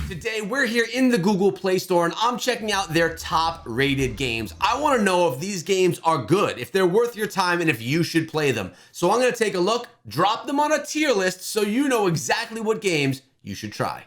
Today we're here in the Google Play Store and I'm checking out their top rated games. I want to know if these games are good, if they're worth your time, and if you should play them. So I'm going to take a look, drop them on a tier list so you know exactly what games you should try.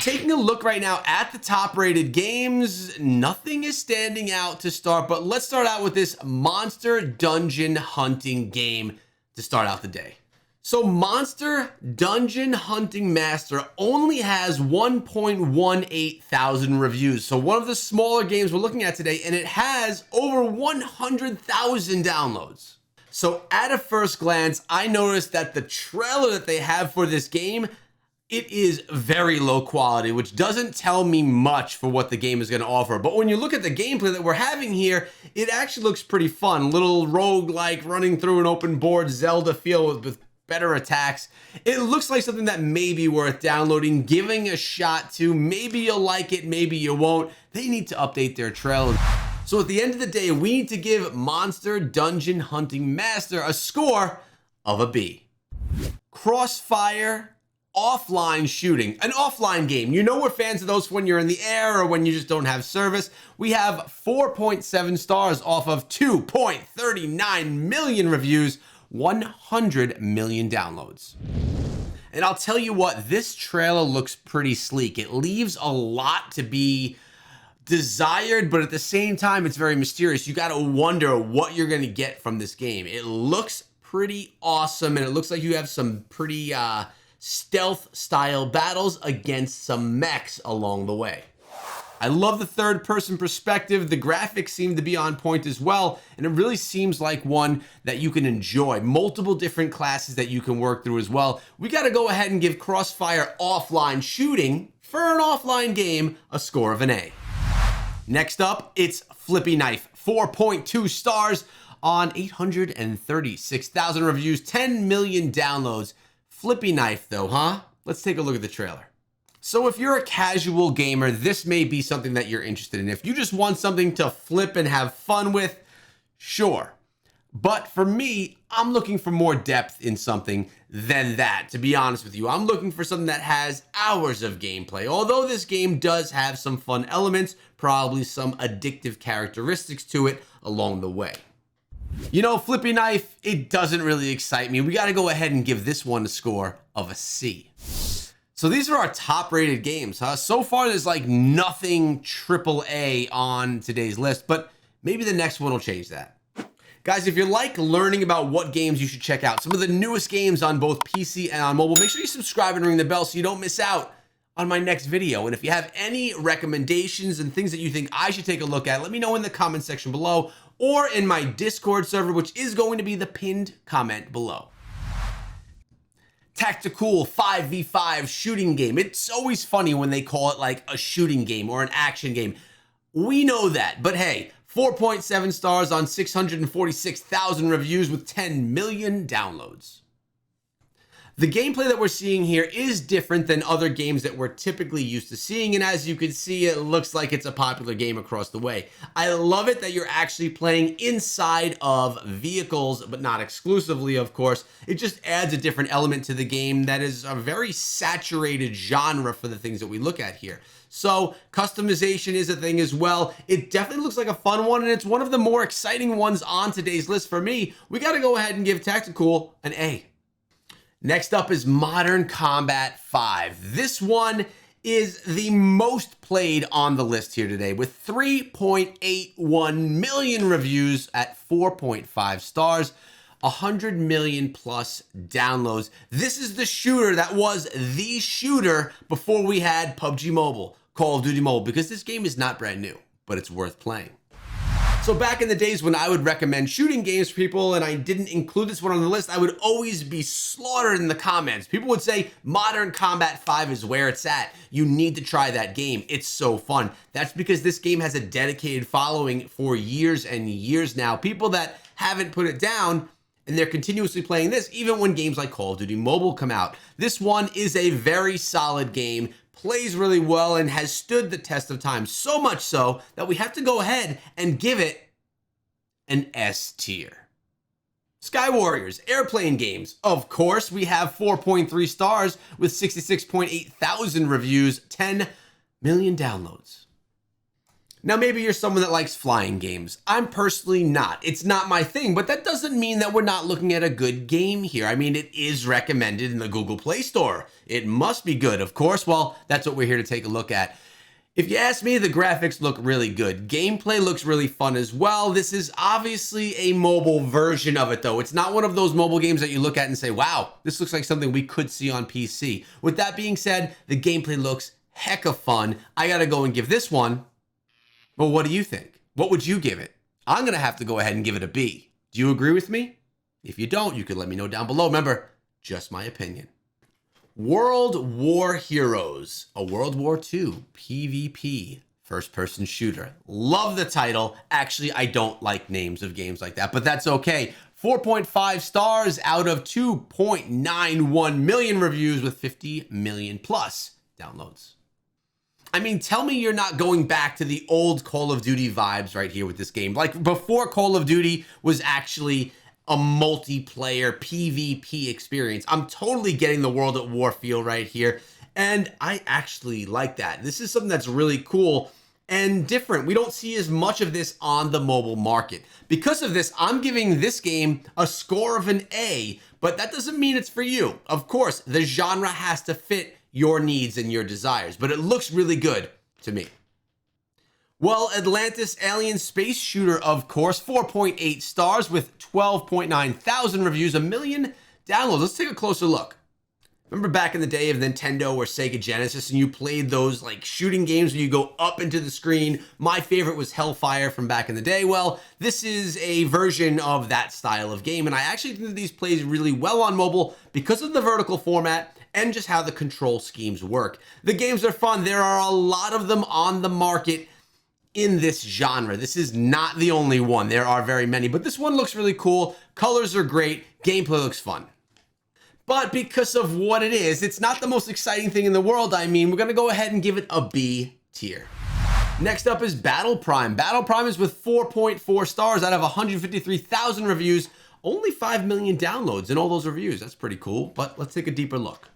Taking a look right now at the top rated games, nothing is standing out to start, but let's start out with this Monster Dungeon Hunting game to start out the day. So Monster Dungeon Hunting Master only has 1.18 thousand reviews. So one of the smaller games we're looking at today, and it has over 100,000 downloads. So at a first glance, I noticed that the trailer that they have for this game, it is very low quality, which doesn't tell me much for what the game is going to offer. But when you look at the gameplay that we're having here, it actually looks pretty fun. Little roguelike running through an open board Zelda feel with better attacks. It looks like something that may be worth downloading, giving a shot to. Maybe you'll like it, maybe you won't. They need to update their trailer. So at the end of the day, we need to give Monster Dungeon Hunting Master a score of a B. Crossfire offline shooting, an offline game. You know we're fans of those when you're in the air or when you just don't have service. We have 4.7 stars off of 2.39 million reviews, 100 million downloads. And I'll tell you what, this trailer looks pretty sleek. It leaves a lot to be desired, but at the same time, it's very mysterious. You got to wonder what you're going to get from this game. It looks pretty awesome, and it looks like you have some pretty stealth style battles against some mechs along the way. I love the third person perspective. The graphics seem to be on point as well, and it really seems like one that you can enjoy. Multiple different classes that you can work through as well. We got to go ahead and give Crossfire offline shooting for an offline game a score of an A. Next up, it's Flippy Knife, 4.2 stars on 836,000 reviews, 10 million downloads. Flippy Knife though, huh? Let's take a look at the trailer. So if you're a casual gamer, this may be something that you're interested in. If you just want something to flip and have fun with, sure. But for me, I'm looking for more depth in something than that, to be honest with you. I'm looking for something that has hours of gameplay. Although this game does have some fun elements, probably some addictive characteristics to it along the way. You know, Flippy Knife, it doesn't really excite me. We got to go ahead and give this one a score of a C. So these are our top rated games, huh? So far, there's like nothing AAA on today's list, but maybe the next one will change that. Guys, if you like learning about what games you should check out, some of the newest games on both PC and on mobile, make sure you subscribe and ring the bell so you don't miss out on my next video. And if you have any recommendations and things that you think I should take a look at, let me know in the comment section below or in my Discord server, which is going to be the pinned comment below. Tactical 5v5 shooting game. It's always funny when they call it like a shooting game or an action game. We know that, but hey, 4.7 stars on 646,000 reviews with 10 million downloads. The gameplay that we're seeing here is different than other games that we're typically used to seeing, and as you can see, it looks like it's a popular game across the way. I love it that you're actually playing inside of vehicles, but not exclusively, of course. It just adds a different element to the game that is a very saturated genre for the things that we look at here. So customization is a thing as well. It definitely looks like a fun one, and it's one of the more exciting ones on today's list for me. We got to go ahead and give Tactical an A. Next up is Modern Combat 5. This one is the most played on the list here today with 3.81 million reviews at 4.5 stars, 100 million plus downloads. This is the shooter that was the shooter before we had PUBG Mobile, Call of Duty Mobile, because this game is not brand new, but it's worth playing. So back in the days when I would recommend shooting games for people and I didn't include this one on the list, I would always be slaughtered in the comments. People would say, Modern Combat 5 is where it's at. You need to try that game. It's so fun. That's because this game has a dedicated following for years and years now. People that haven't put it down, and they're continuously playing this even when games like Call of Duty Mobile come out. This one is a very solid game, plays really well, and has stood the test of time, so much so that we have to go ahead and give it an S tier. Sky Warriors, airplane games. Of course, we have 4.3 stars with 66.8 thousand reviews, 10 million downloads. Now, maybe you're someone that likes flying games. I'm personally not. It's not my thing, but that doesn't mean that we're not looking at a good game here. I mean, it is recommended in the Google Play Store. It must be good, of course. Well, that's what we're here to take a look at. If you ask me, the graphics look really good. Gameplay looks really fun as well. This is obviously a mobile version of it, though. It's not one of those mobile games that you look at and say, wow, this looks like something we could see on PC. With that being said, the gameplay looks hecka fun. I gotta go and give this one. Well, what do you think? What would you give it? I'm going to have to go ahead and give it a B. Do you agree with me? If you don't, you could let me know down below. Remember, just my opinion. World War Heroes, a World War II PvP first-person shooter. Love the title. Actually, I don't like names of games like that, but that's okay. 4.5 stars out of 2.91 million reviews with 50 million plus downloads. I mean, tell me you're not going back to the old Call of Duty vibes right here with this game. Like before Call of Duty was actually a multiplayer PvP experience. I'm totally getting the World at War feel right here. And I actually like that. This is something that's really cool and different. We don't see as much of this on the mobile market. Because of this, I'm giving this game a score of an A, but that doesn't mean it's for you. Of course, the genre has to fit your needs and your desires, but it looks really good to me. Well, Atlantis alien space shooter, of course, 4.8 stars with 12.9 thousand reviews, 1 million downloads. Let's take a closer look. Remember back in the day of Nintendo or Sega Genesis and you played those like shooting games where you go up into the screen? My favorite was Hellfire from back in the day. Well, this is a version of that style of game, and I actually think that these plays really well on mobile because of the vertical format and just how the control schemes work. The games are fun. There are a lot of them on the market in this genre. This is not the only one. There are very many, but this one looks really cool. Colors are great. Gameplay looks fun. But because of what it is, it's not the most exciting thing in the world. I mean, we're going to go ahead and give it a B tier. Next up is Battle Prime. Battle Prime is with 4.4 stars out of 153,000 reviews, only 5 million downloads in all those reviews. That's pretty cool, but let's take a deeper look.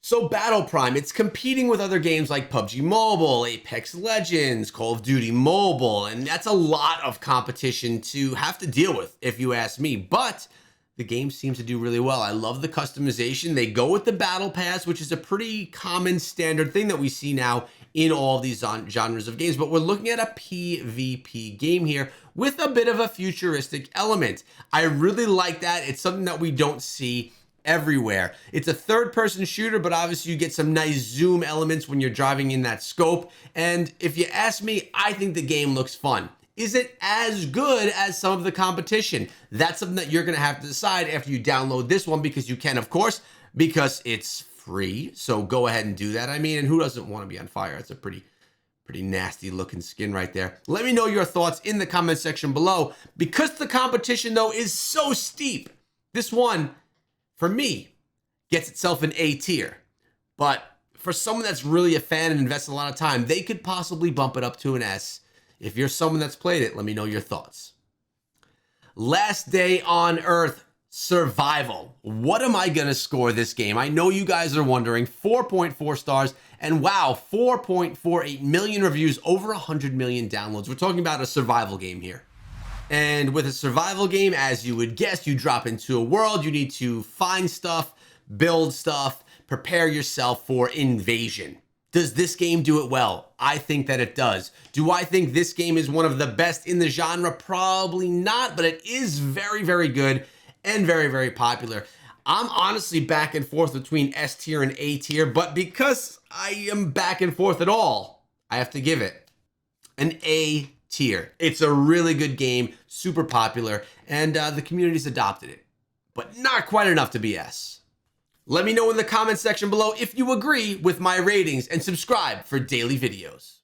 So Battle Prime, it's competing with other games like PUBG Mobile, Apex Legends, Call of Duty Mobile, and that's a lot of competition to have to deal with, if you ask me. But the game seems to do really well. I love the customization. They go with the Battle Pass, which is a pretty common standard thing that we see now in all these genres of games. But we're looking at a PvP game here with a bit of a futuristic element. I really like that. It's something that we don't see everywhere. It's a third-person shooter, but obviously you get some nice zoom elements when you're driving in that scope. And if you ask me, I think the game looks fun. Is it as good as some of the competition? That's something that you're going to have to decide after you download this one, because you can, of course, because it's free. So go ahead and do that. I mean, and who doesn't want to be on fire? It's a pretty nasty looking skin right there. Let me know your thoughts in the comment section below. Because the competition, though, is so steep, this one, for me, gets itself an A tier. But for someone that's really a fan and invests a lot of time, they could possibly bump it up to an S. If you're someone that's played it, let me know your thoughts. Last Day on Earth Survival. What am I going to score this game? I know you guys are wondering. 4.4 stars. And wow, 4.48 million reviews, over 100 million downloads. We're talking about a survival game here. And with a survival game, as you would guess, you drop into a world. You need to find stuff, build stuff, prepare yourself for invasion. Does this game do it well? I think that it does. Do I think this game is one of the best in the genre? Probably not, but it is very, very good and very, very popular. I'm honestly back and forth between S tier and A tier, but because I am back and forth at all, I have to give it an A tier. It's a really good game, super popular, and the community's adopted it, but not quite enough to be S. Let me know in the comment section below if you agree with my ratings and subscribe for daily videos.